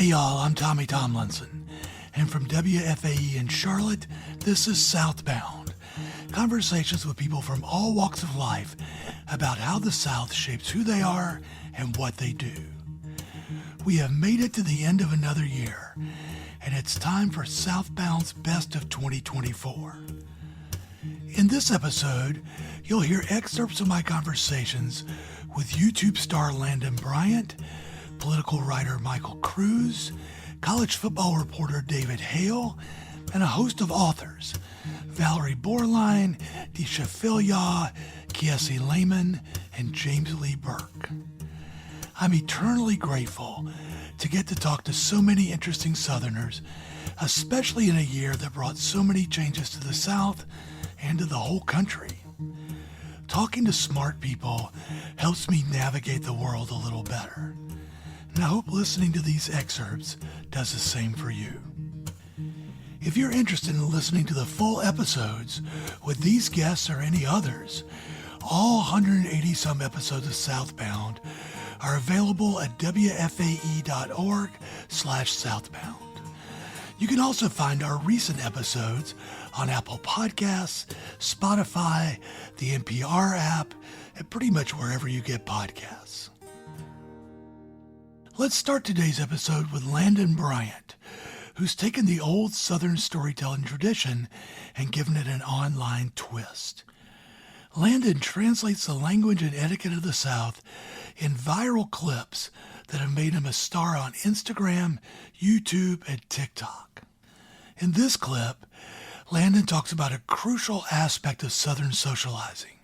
Hey y'all, I'm Tommy Tomlinson, and from WFAE in Charlotte, this is SouthBound. Conversations with people from all walks of life about how the South shapes who they are and what they do. We have made it to the end of another year, and it's time for SouthBound's Best of 2024. In this episode, you'll hear excerpts of my conversations with YouTube star Landon Bryant, political writer Michael Cruz, college football reporter David Hale, and a host of authors, Valerie Borline, Disha Philyaw, Kiesi Lehman, and James Lee Burke. I'm eternally grateful to get to talk to so many interesting Southerners, especially in a year that brought so many changes to the South and to the whole country. Talking to smart people helps me navigate the world a little better. And I hope listening to these excerpts does the same for you. If you're interested in listening to the full episodes with these guests or any others, all 180 some episodes of SouthBound are available at wfae.org/southbound. You can also find our recent episodes on Apple Podcasts, Spotify, the NPR app, and pretty much wherever you get podcasts. Let's start today's episode with Landon Bryant, who's taken the old Southern storytelling tradition and given it an online twist. Landon translates the language and etiquette of the South in viral clips that have made him a star on Instagram, YouTube, and TikTok. In this clip, Landon talks about a crucial aspect of Southern socializing: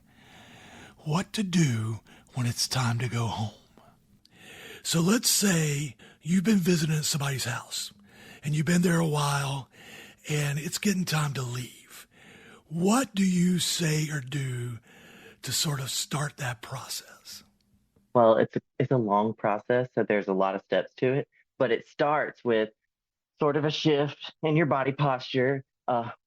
what to do when it's time to go home. So let's say you've been visiting somebody's house and you've been there a while and it's getting time to leave. What do you say or do to sort of start that process? Well, it's a long process, so there's a lot of steps to it, but it starts with sort of a shift in your body posture,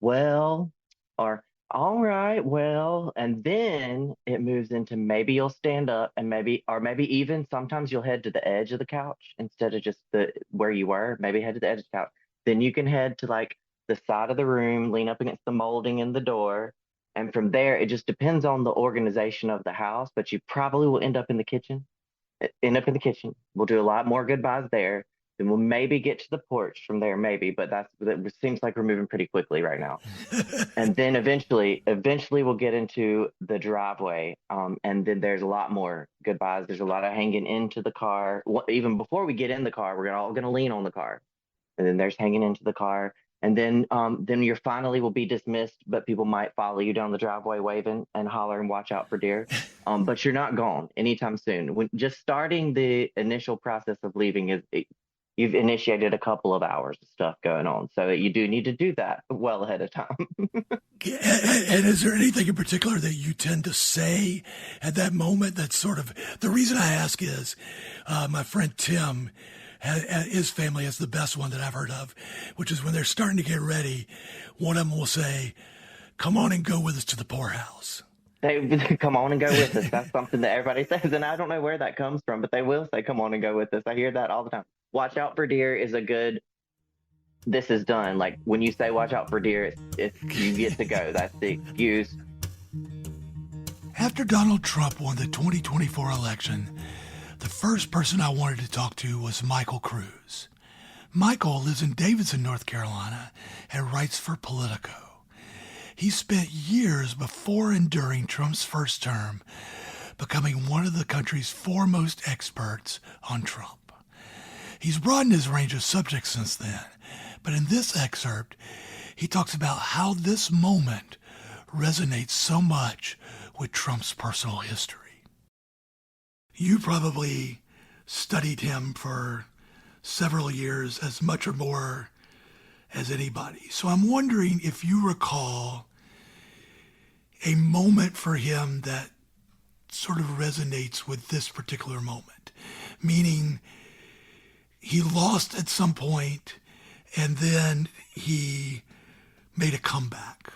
well, or all right, well, and then it moves into maybe you'll stand up and maybe even sometimes you'll head to the edge of the couch instead of just where you were, maybe head to the edge of the couch. Then you can head to like the side of the room, lean up against the molding in the door. And from there, it just depends on the organization of the house, but you probably will end up in the kitchen. We'll do a lot more goodbyes there. Then we'll maybe get to the porch from there, maybe, but that seems like we're moving pretty quickly right now. And then eventually we'll get into the driveway. And then there's a lot more goodbyes. There's a lot of hanging into the car. Even before we get in the car, we're all going to lean on the car. And then there's hanging into the car. And then you finally will be dismissed, but people might follow you down the driveway waving and holler and watch out for deer. But you're not gone anytime soon. When just starting the initial process of leaving you've initiated a couple of hours of stuff going on. So you do need to do that well ahead of time. And is there anything in particular that you tend to say at that moment that's sort of, the reason I ask is my friend Tim, his family has the best one that I've heard of, which is when they're starting to get ready, one of them will say, "Come on and go with us to the poorhouse." They come on and go with us. That's something that everybody says, and I don't know where that comes from, but they will say, "Come on and go with us." I hear that all the time. Watch out for deer is a good, this is done. Like when you say watch out for deer, it's you get to go. That's the excuse. After Donald Trump won the 2024 election, the first person I wanted to talk to was Michael Cruz. Michael lives in Davidson, North Carolina, and writes for Politico. He spent years before and during Trump's first term becoming one of the country's foremost experts on Trump. He's broadened his range of subjects since then, but in this excerpt, he talks about how this moment resonates so much with Trump's personal history. You probably studied him for several years, as much or more as anybody. So I'm wondering if you recall a moment for him that sort of resonates with this particular moment, meaning he lost at some point and then he made a comeback.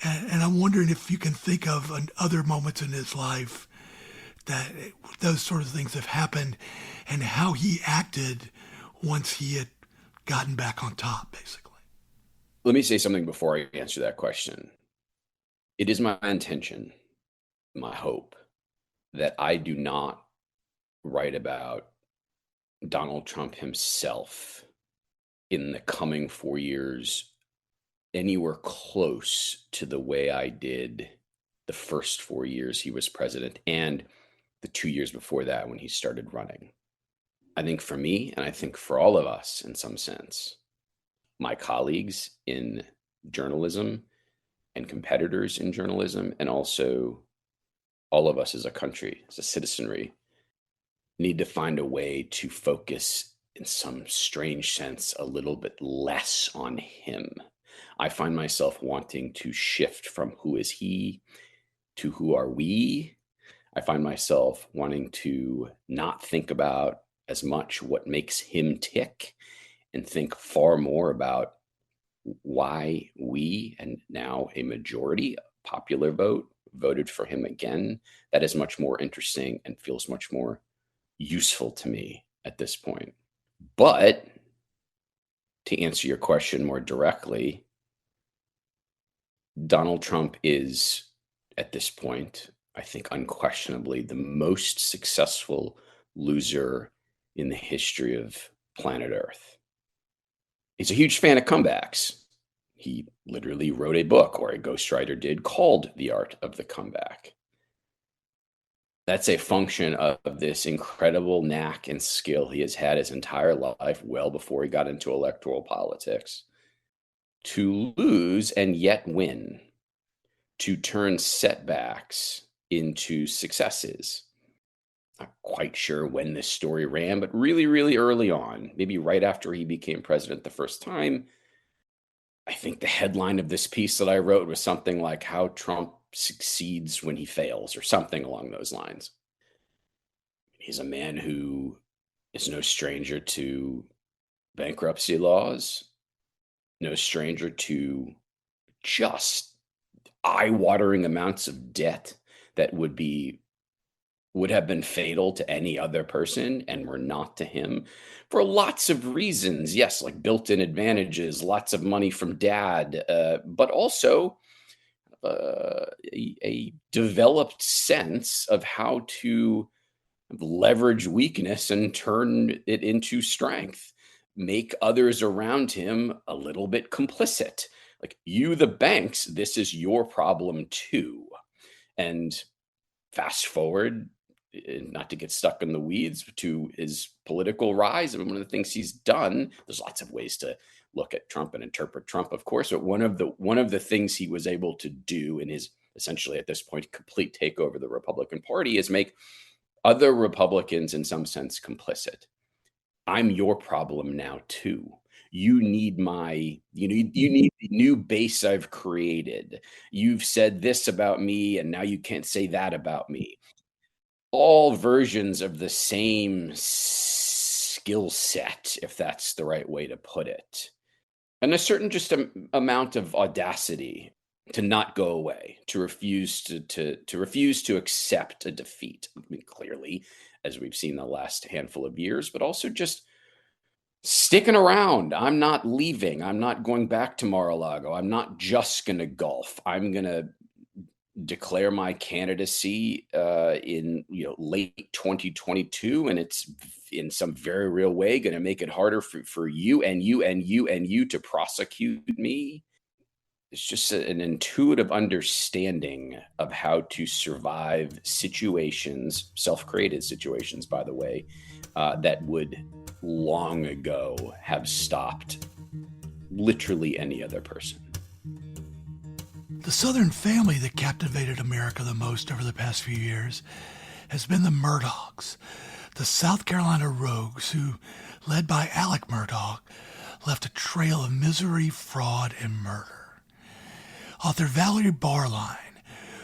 And I'm wondering if you can think of other moments in his life that those sort of things have happened and how he acted once he had gotten back on top, basically. Let me say something before I answer that question. It is my intention, my hope, that I do not write about Donald Trump himself in the coming 4 years anywhere close to the way I did the first 4 years he was president and the 2 years before that when he started running. I think for me, and I think for all of us in some sense, my colleagues in journalism and competitors in journalism, and also all of us as a country, as a citizenry, need to find a way to focus in some strange sense a little bit less on him. I find myself wanting to shift from who is he to who are we. I find myself wanting to not think about as much what makes him tick and think far more about why we, and now a majority, popular vote, voted for him again. That is much more interesting and feels much more useful to me at this point. But to answer your question more directly, Donald Trump is, at this point, I think unquestionably the most successful loser in the history of planet Earth. He's a huge fan of comebacks. He literally wrote a book, or a ghostwriter did, called The Art of the Comeback. That's a function of this incredible knack and skill he has had his entire life, well before he got into electoral politics, to lose and yet win, to turn setbacks into successes. Not quite sure when this story ran, but really, really early on, maybe right after he became president the first time. I think the headline of this piece that I wrote was something like "How Trump Succeeds When He Fails," or something along those lines. He's a man who is no stranger to bankruptcy laws, no stranger to just eye-watering amounts of debt that would have been fatal to any other person and were not to him for lots of reasons. Yes, like built-in advantages, lots of money from dad, but also a developed sense of how to leverage weakness and turn it into strength, make others around him a little bit complicit. Like, you, the banks, this is your problem too. And fast forward, not to get stuck in the weeds, to his political rise. And one of the things he's done, there's lots of ways to look at Trump and interpret Trump, of course, but one of the things he was able to do in his, essentially at this point, complete takeover of the Republican Party is make other Republicans in some sense complicit. I'm your problem now too. You need the new base I've created. You've said this about me, and now you can't say that about me. All versions of the same skill set, if that's the right way to put it. And a certain just amount of audacity to not go away, to refuse to accept a defeat. I mean, clearly, as we've seen the last handful of years, but also just sticking around. I'm not leaving. I'm not going back to Mar-a-Lago. I'm not just going to golf. I'm going to declare my candidacy in late 2022, and it's in some very real way going to make it harder for you and you and you and you to prosecute me. It's just an intuitive understanding of how to survive situations, self-created situations, by the way, that would long ago have stopped literally any other person. The Southern family that captivated America the most over the past few years has been the Murdaughs, the South Carolina rogues who, led by Alec Murdaugh, left a trail of misery, fraud, and murder. Author Valerie Barline,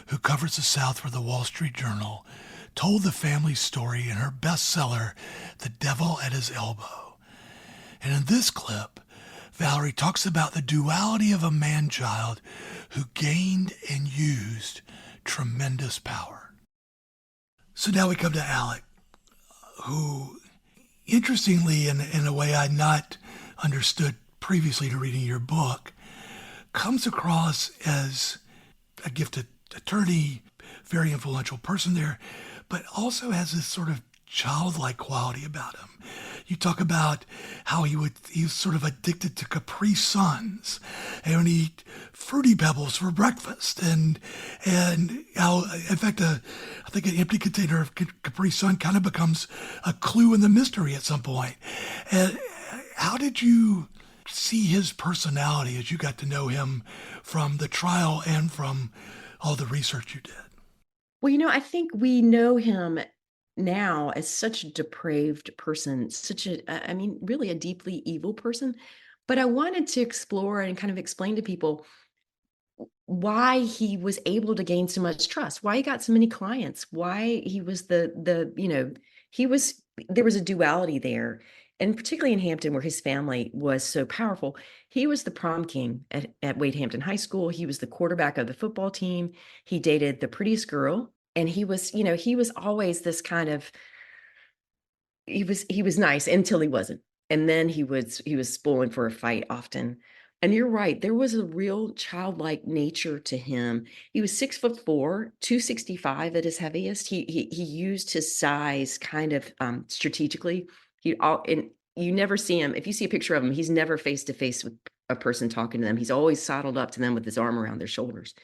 who covers the South for the Wall Street Journal, told the family's story in her bestseller, The Devil at His Elbow. And in this clip, Valerie talks about the duality of a man-child who gained and used tremendous power. So now we come to Alec, who interestingly, in a way I'd not understood previously to reading your book, comes across as a gifted attorney, very influential person there, but also has this sort of childlike quality about him. You talk about how he was sort of addicted to Capri Suns and would eat Fruity Pebbles for breakfast, and how, in fact, I think an empty container of Capri Sun kind of becomes a clue in the mystery at some point. And how did you see his personality as you got to know him from the trial and from all the research you did? Well, I think we know him now as such a depraved person, I mean, really a deeply evil person. But I wanted to explore and kind of explain to people why he was able to gain so much trust, why he got so many clients, why he was there was a duality there. And particularly in Hampton, where his family was so powerful, he was the prom king at Wade Hampton High School. He was the quarterback of the football team. He dated the prettiest girl. And he was always this kind of, he was nice until he wasn't. And then he was spoiling for a fight often. And you're right, there was a real childlike nature to him. He was 6'4", 265 at his heaviest. He used his size kind of strategically. And you never see him. If you see a picture of him, he's never face to face with a person talking to them. He's always saddled up to them with his arm around their shoulders.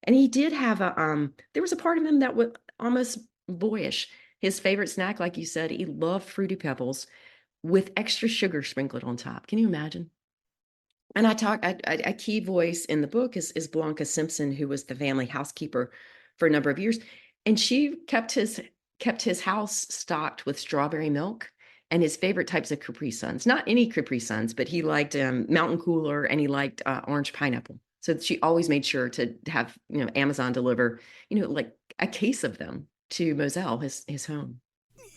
And he did have there was a part of him that was almost boyish. His favorite snack, like you said, he loved Fruity Pebbles with extra sugar sprinkled on top. Can you imagine? And a key voice in the book is Blanca Simpson, who was the family housekeeper for a number of years. And she kept his house stocked with strawberry milk and his favorite types of Capri Suns. Not any Capri Suns, but he liked Mountain Cooler, and he liked orange pineapple. So she always made sure to have, Amazon deliver, like a case of them to Moselle, his home.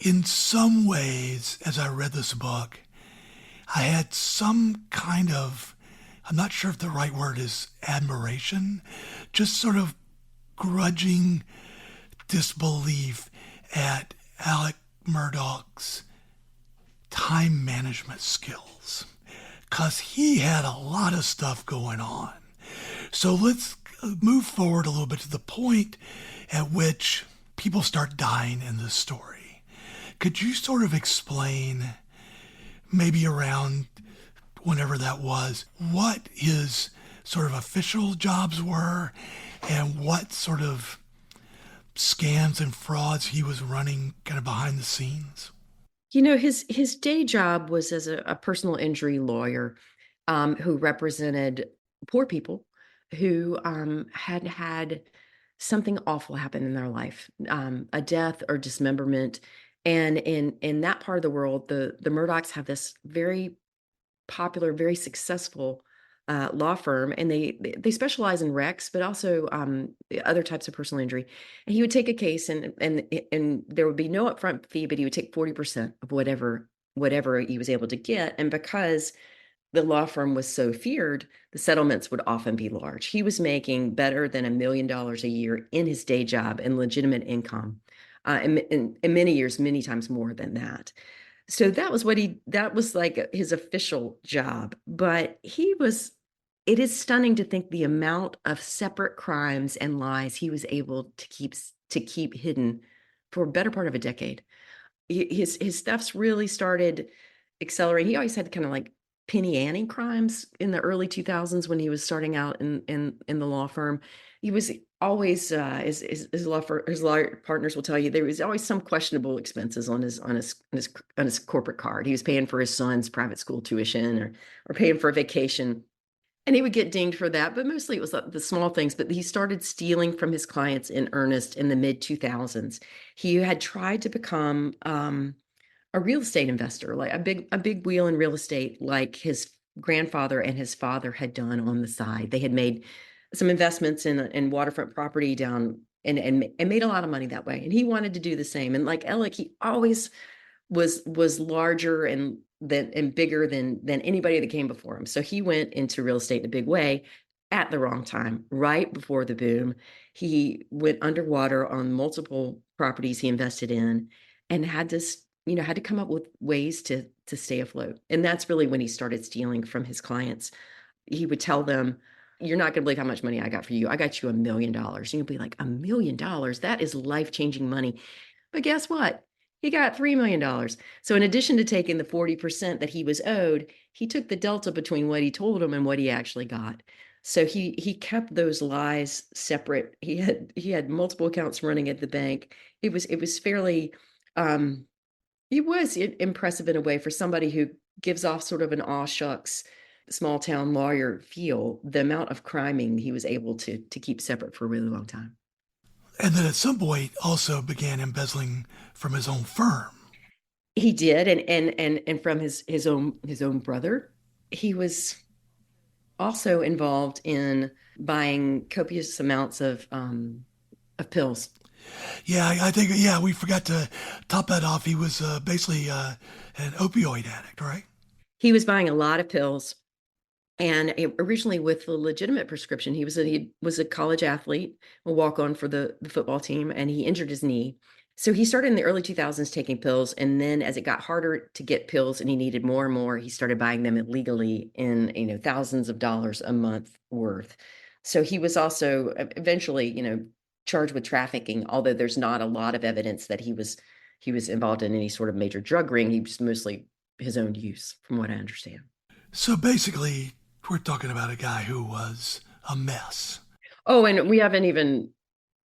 In some ways, as I read this book, I had some kind of, I'm not sure if the right word is admiration, just sort of grudging disbelief at Alec Murdaugh's time management skills, because he had a lot of stuff going on. So let's move forward a little bit to the point at which people start dying in this story. Could you sort of explain, maybe around whenever that was, what his sort of official jobs were and what sort of scams and frauds he was running kind of behind the scenes? His day job was as a personal injury lawyer who represented poor people who had something awful happen in their life, a death or dismemberment. And in that part of the world, the Murdaughs have this very popular, very successful law firm, and they specialize in wrecks, but also other types of personal injury. And he would take a case, and there would be no upfront fee, but he would take 40% of whatever he was able to get. And because the law firm was so feared, the settlements would often be large. He was making better than $1 million a year in his day job and legitimate income, and in many years, many times more than that. So that was like his official job. But it is stunning to think the amount of separate crimes and lies he was able to keep hidden for a better part of a decade. His thefts really started accelerating. He always had kind of like penny ante crimes in the early 2000s when he was starting out in the law firm. He was always his lawyer partners will tell you there was always some questionable expenses on his corporate card. He was paying for his son's private school tuition or paying for a vacation, and he would get dinged for that. But mostly it was the small things. But he started stealing from his clients in earnest in the mid 2000s. He had tried to become a real estate investor, like a big wheel in real estate, like his grandfather and his father had done on the side. They had made some investments in waterfront property down and made a lot of money that way. And he wanted to do the same. And like Alec, he always was larger and bigger than anybody that came before him. So he went into real estate in a big way at the wrong time, right before the boom. He went underwater on multiple properties he invested in and had to had to come up with ways to stay afloat. And that's really when he started stealing from his clients. He would tell them, "You're not gonna believe how much money I got for you. I got you $1 million." And you'll be like, $1 million? That is life-changing money. But guess what? He got $3 million. So in addition to taking the 40% that he was owed, he took the delta between what he told him and what he actually got. So he kept those lies separate. He had multiple accounts running at the bank. It was fairly it was impressive in a way for somebody who gives off sort of an aw shucks small town lawyer feel, the amount of criming he was able to keep separate for a really long time. And then at some point also began embezzling from his own firm. He did, and from his own brother. He was also involved in buying copious amounts of pills. Yeah, I think, yeah, we forgot to top that off. He was basically an opioid addict, right? He was buying a lot of pills, and originally with a legitimate prescription. He was a college athlete, a walk-on for the football team, and he injured his knee. So he started in the early 2000s taking pills, and then as it got harder to get pills and he needed more and more, he started buying them illegally in, thousands of dollars a month worth. So he was also eventually, charged with trafficking, although there's not a lot of evidence that he was involved in any sort of major drug ring. He was mostly his own use, from what I understand. So basically, we're talking about a guy who was a mess. Oh, and we haven't even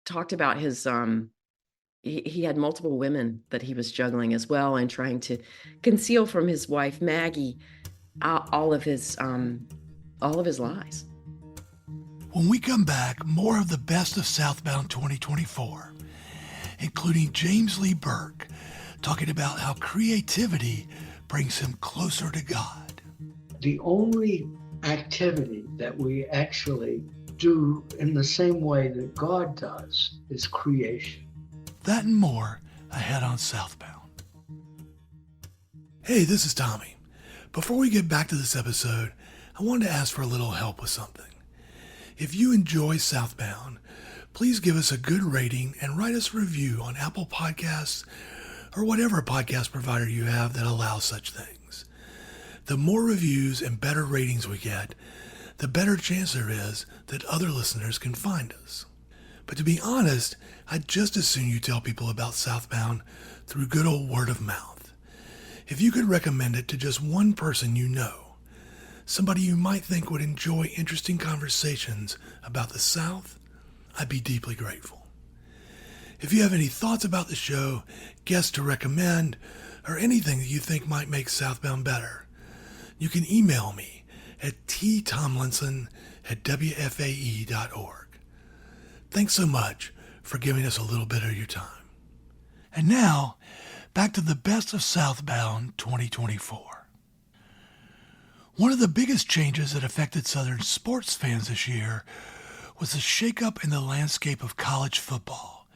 talked about his he had multiple women that he was juggling as well, and trying to conceal from his wife Maggie all of his lies. When we come back, more of the best of Southbound 2024, including James Lee Burke, talking about how creativity brings him closer to God. The only activity that we actually do in the same way that God does is creation. That and more ahead on Southbound. Hey, this is Tommy. Before we get back to this episode, I wanted to ask for a little help with something. If you enjoy Southbound, please give us a good rating and write us a review on Apple Podcasts or whatever podcast provider you have that allows such things. The more reviews and better ratings we get, the better chance there is that other listeners can find us. But to be honest, I'd just as soon you tell people about Southbound through good old word of mouth. If you could recommend it to just one person you know, somebody you might think would enjoy interesting conversations about the South, I'd be deeply grateful. If you have any thoughts about the show, guests to recommend, or anything that you think might make Southbound better, you can email me at ttomlinson@wfae.org. Thanks so much for giving us a little bit of your time. And now, back to the best of Southbound 2024. One of the biggest changes that affected Southern sports fans this year was a shakeup in the landscape of college football.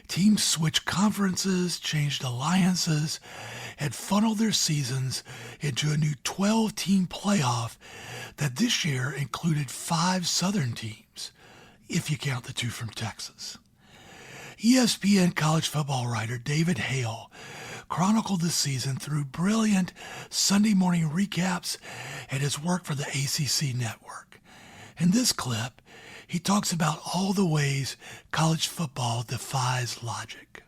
Teams switched conferences, changed alliances, and funneled their seasons into a new 12-team playoff that this year included 5 Southern teams, if you count the 2 from Texas. ESPN college football writer David Hale chronicled the season through brilliant Sunday morning recaps and his work for the ACC network. In this clip, he talks about all the ways college football defies logic.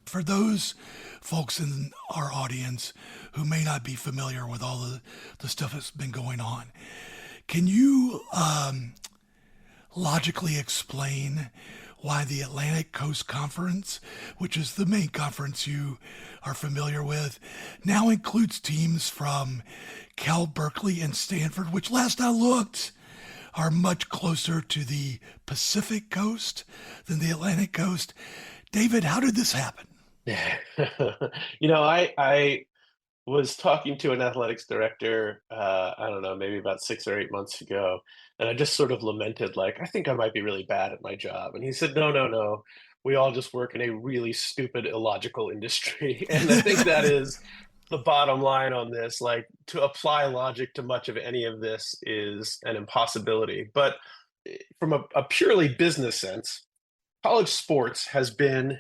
For those folks in our audience who may not be familiar with all the stuff that's been going on, can you logically explain why the Atlantic Coast Conference, which is the main conference you are familiar with, now includes teams from Cal, Berkeley, and Stanford, which last I looked are much closer to the Pacific Coast than the Atlantic Coast. David, how did this happen? I was talking to an athletics director, I don't know, maybe about 6 or 8 months ago, and I just sort of lamented, like, I think I might be really bad at my job. And he said, no, we all just work in a really stupid, illogical industry. And I think that is the bottom line on this. Like, to apply logic to much of any of this is an impossibility. But from a purely business sense, college sports has been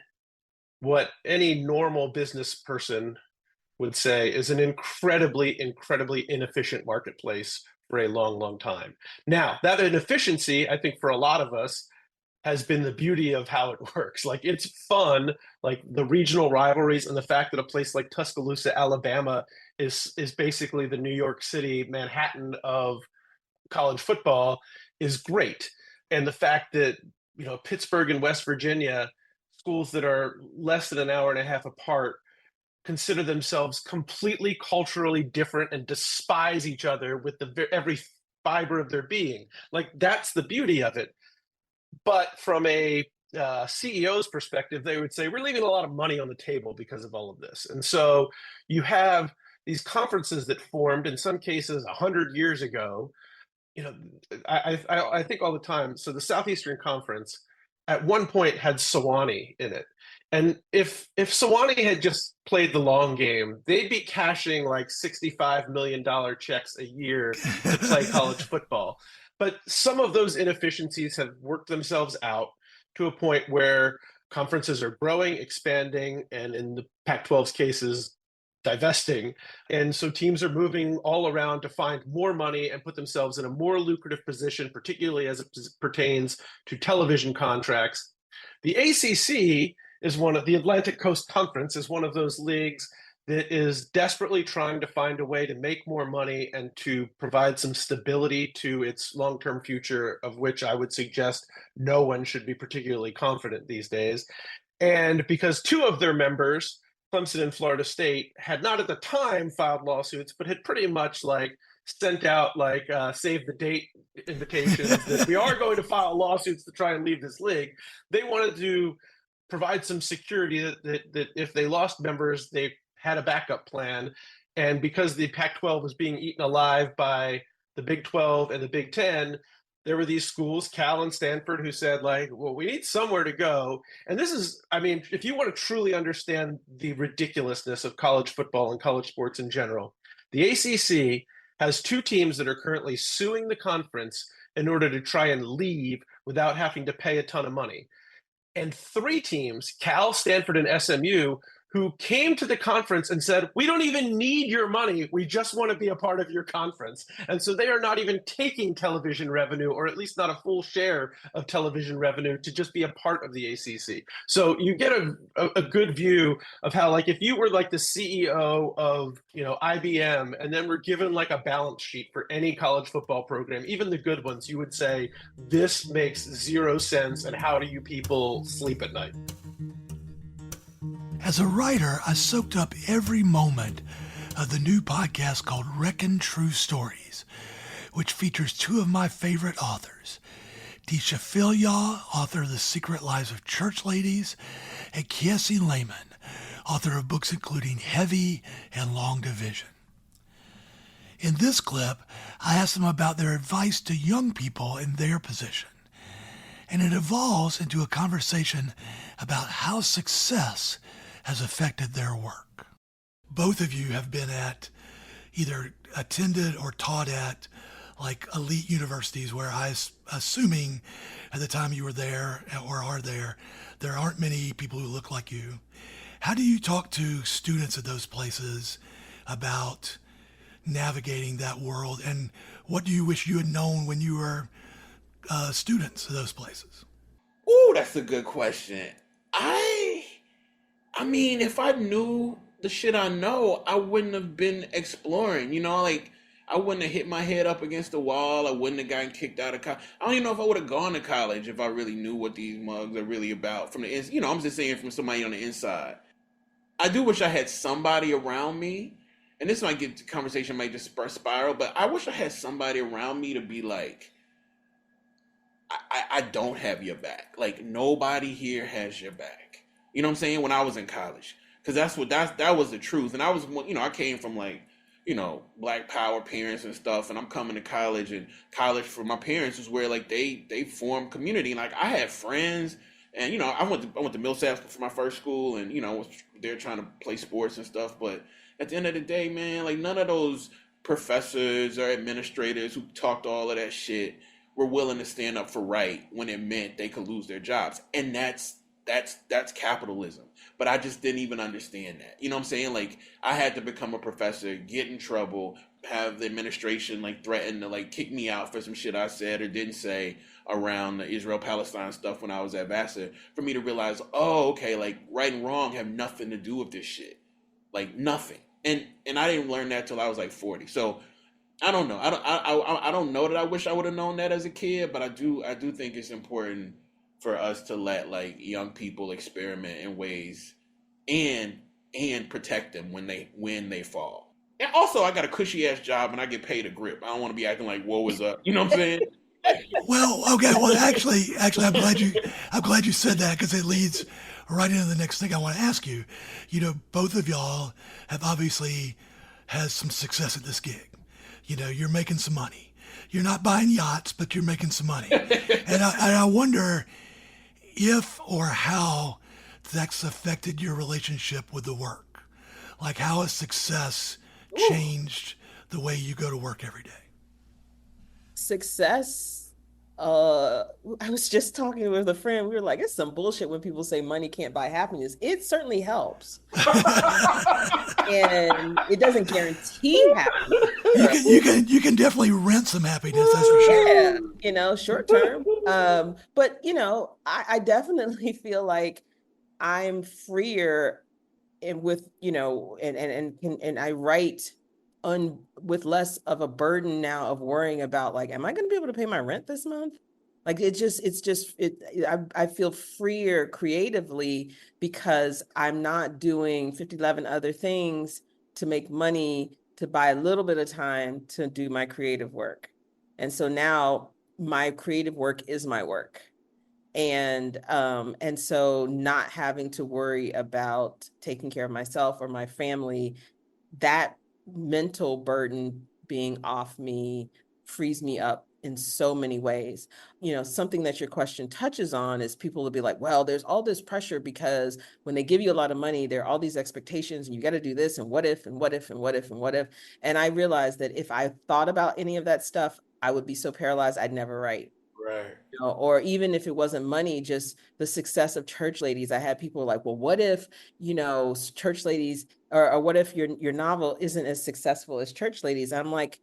what any normal business person would say is an incredibly, incredibly inefficient marketplace for a long, long time. Now, that inefficiency, I think for a lot of us, has been the beauty of how it works. Like, it's fun, like the regional rivalries and the fact that a place like Tuscaloosa, Alabama is basically the New York City, Manhattan of college football is great. And the fact that, Pittsburgh and West Virginia, schools that are less than an hour and a half apart, consider themselves completely culturally different and despise each other with every fiber of their being. Like, that's the beauty of it. But from a CEO's perspective, they would say, we're leaving a lot of money on the table because of all of this. And so you have these conferences that formed, in some cases, 100 years ago. I think all the time. So the Southeastern Conference at one point had Sewanee in it. And if Sewanee had just played the long game, they'd be cashing like $65 million checks a year to play college football. But some of those inefficiencies have worked themselves out to a point where conferences are growing, expanding, and in the Pac-12's cases, divesting. And so teams are moving all around to find more money and put themselves in a more lucrative position, particularly as it pertains to television contracts. The ACC is the Atlantic Coast Conference is one of those leagues that is desperately trying to find a way to make more money and to provide some stability to its long-term future, of which I would suggest no one should be particularly confident these days. And because two of their members, Clemson and Florida State, had not at the time filed lawsuits, but had pretty much sent out save the date invitations that we are going to file lawsuits to try and leave this league. They wanted to provide some security that if they lost members, they had a backup plan. And because the Pac-12 was being eaten alive by the Big 12 and the Big 10, there were these schools, Cal and Stanford, who said, well, we need somewhere to go. And this is, if you want to truly understand the ridiculousness of college football and college sports in general, the ACC has two teams that are currently suing the conference in order to try and leave without having to pay a ton of money. And three teams, Cal, Stanford, and SMU, who came to the conference and said, we don't even need your money. We just want to be a part of your conference. And so they are not even taking television revenue, or at least not a full share of television revenue, to just be a part of the ACC. So you get a good view of how, if you were the CEO of, IBM, and then were given a balance sheet for any college football program, even the good ones, you would say, this makes zero sense. And how do you people sleep at night? As a writer, I soaked up every moment of the new podcast called Reckon True Stories, which features two of my favorite authors, Tisha Philyaw, author of The Secret Lives of Church Ladies, and Kiesi Lehman, author of books including Heavy and Long Division. In this clip, I asked them about their advice to young people in their position, and it evolves into a conversation about how success has affected their work. Both of you have been at, either attended or taught at, elite universities where assuming at the time you were there or are there aren't many people who look like you. How do you talk to students at those places about navigating that world, and what do you wish you had known when you were students of those places? Ooh, that's a good question. I mean, if I knew the shit I know, I wouldn't have been exploring, I wouldn't have hit my head up against the wall. I wouldn't have gotten kicked out of college. I don't even know if I would have gone to college if I really knew what these mugs are really about from the inside. I'm just saying from somebody on the inside. I do wish I had somebody around me, and this might get the conversation might just spiral, but I wish I had somebody around me to be like, I don't have your back. Nobody here has your back. You know what I'm saying? When I was in college, because that was the truth. And I was, I came from Black Power parents and stuff, and I'm coming to college, and college for my parents was where they formed community. And I had friends, and I went to Millsap for my first school, and was there trying to play sports and stuff. But at the end of the day, man, none of those professors or administrators who talked all of that shit were willing to stand up for right when it meant they could lose their jobs. And that's that's capitalism. But I just didn't even understand that. You know what I'm saying? Like I had to become a professor, get in trouble, have the administration like threaten to like kick me out for some shit I said or didn't say around the Israel Palestine stuff when I was at Vassar for me to realize, oh, okay, like right and wrong have nothing to do with this shit. Like nothing. And I didn't learn that till I was like 40. So I don't know. I don't know that I wish I would have known that as a kid, but I do think it's important for us to let like young people experiment in ways and protect them when they fall. And also I got a cushy ass job and I get paid a grip. I don't want to be acting like woe is up. You know what I'm saying? Well, okay. Well, actually, I'm glad you said that because it leads right into the next thing I want to ask you. You know, both of y'all have obviously had some success at this gig. You know, you're making some money. You're not buying yachts, but you're making some money. And I wonder if or how that's affected your relationship with the work. Like, how has success changed the way you go to work every day? Success. I was just talking with a friend. We were like, it's some bullshit when people say money can't buy happiness. It certainly helps. And it doesn't guarantee happiness. You can definitely rent some happiness, that's for sure. Yeah, you know, short term. But you know, I definitely feel like I'm freer and with, you know, and I write with less of a burden now of worrying about like, am I going to be able to pay my rent this month? Like I feel freer creatively because I'm not doing 11 other things to make money to buy a little bit of time to do my creative work. And so now my creative work is my work. And so not having to worry about taking care of myself or my family, that mental burden being off me frees me up in so many ways. You know, something that your question touches on is people will be like, well, there's all this pressure because when they give you a lot of money, there are all these expectations and you got to do this and what if and what if and what if and what if. And I realized that if I thought about any of that stuff, I would be so paralyzed I'd never write. Right. You know, or even if it wasn't money, just the success of church ladies. I had people like, well, what if, you know, church ladies, or what if your novel isn't as successful as church ladies? I'm like,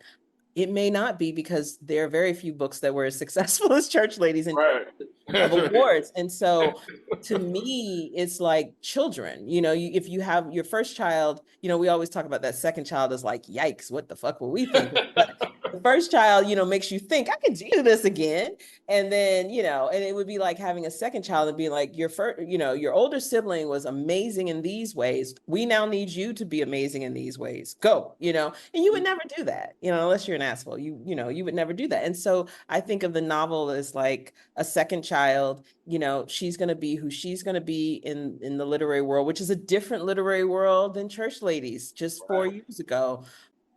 it may not be because there are very few books that were as successful as church ladies and Right. of awards. And so to me, it's like children, you know, if you have your first child, you know, we always talk about that second child is like, yikes, what the fuck were we thinking? But the first child, you know, makes you think I can do this again. And then, you know, and it would be like having a second child and being like your first, you know, your older sibling was amazing in these ways. We now need you to be amazing in these ways. Go, you know, and you would never do that, you know, unless you're an asshole, you know, you would never do that. And so I think of the novel as like a second child, you know, she's going to be who she's going to be in the literary world, which is a different literary world than church ladies just 4 years ago.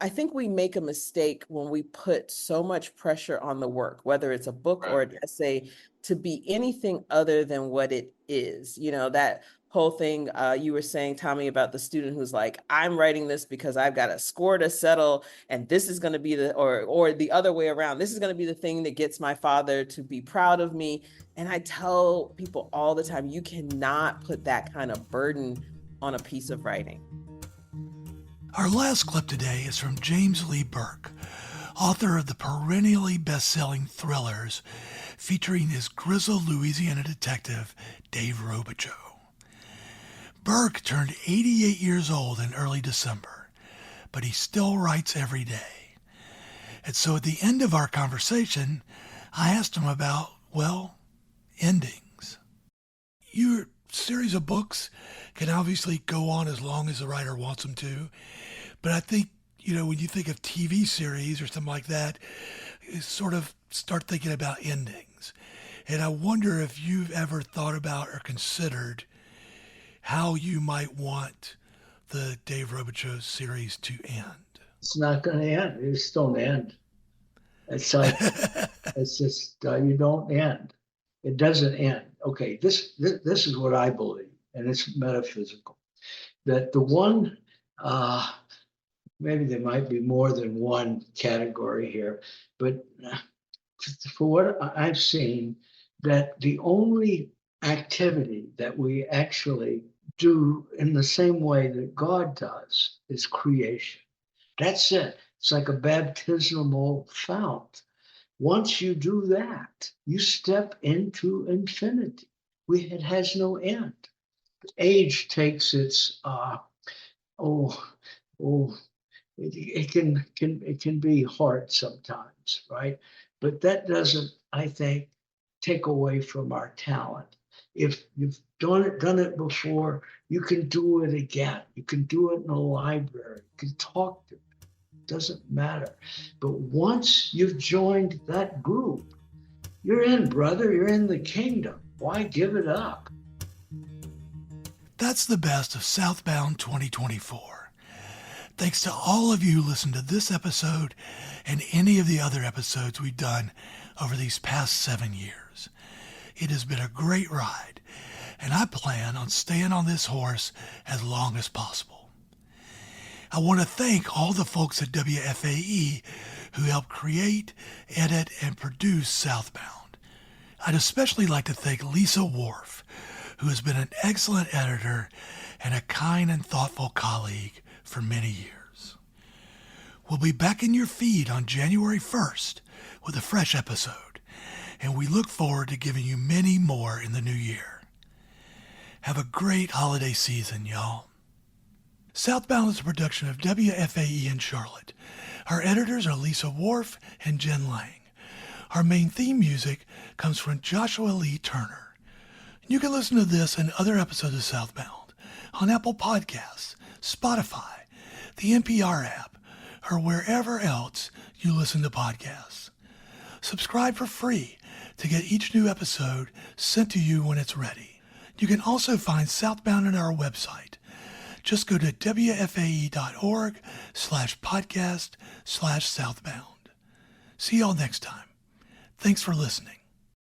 I think we make a mistake when we put so much pressure on the work, whether it's a book or an essay, to be anything other than what it is. You know, that whole thing you were saying, Tommy, about the student who's like, I'm writing this because I've got a score to settle, and this is going to be or the other way around. This is going to be the thing that gets my father to be proud of me. And I tell people all the time, you cannot put that kind of burden on a piece of writing. Our last clip today is from James Lee Burke, author of the perennially best-selling thrillers featuring his grizzled Louisiana detective, Dave Robichaux. Burke turned 88 years old in early December, but he still writes every day. And so at the end of our conversation, I asked him about, well, endings. Your series of books can obviously go on as long as the writer wants them to, but I think, you know, when you think of TV series or something like that, you sort of start thinking about endings. And I wonder if you've ever thought about or considered how you might want the Dave Robichaux series to end. It's not going to end. It just don't end. It's like, it's just, you don't end. It doesn't end. Okay, this is what I believe, and it's metaphysical, that the one, maybe there might be more than one category here, but for what I've seen, that the only activity that we actually do in the same way that God does is creation. That's it. It's like a baptismal fount. Once you do that, you step into infinity. It has no end. Age takes its oh oh it can be hard sometimes, right? But that doesn't, I think, take away from our talent. If you've done it before, you can do it again. You can do it in a library. You can talk to it. It doesn't matter. But once you've joined that group, you're in, brother. You're in the kingdom. Why give it up? That's the best of Southbound 2024. Thanks to all of you who listened to this episode and any of the other episodes we've done over these past 7 years. It has been a great ride, and I plan on staying on this horse as long as possible. I want to thank all the folks at WFAE who helped create, edit, and produce Southbound. I'd especially like to thank Lisa Worf, who has been an excellent editor and a kind and thoughtful colleague for many years. We'll be back in your feed on January 1st with a fresh episode, and we look forward to giving you many more in the new year. Have a great holiday season, y'all. Southbound is a production of WFAE in Charlotte. Our editors are Lisa Worf and Jen Lang. Our main theme music comes from Joshua Lee Turner. You can listen to this and other episodes of Southbound on Apple Podcasts, Spotify, the NPR app, or wherever else you listen to podcasts. Subscribe for free to get each new episode sent to you when it's ready. You can also find Southbound on our website. Just go to wfae.org/podcast/Southbound. See y'all next time. Thanks for listening.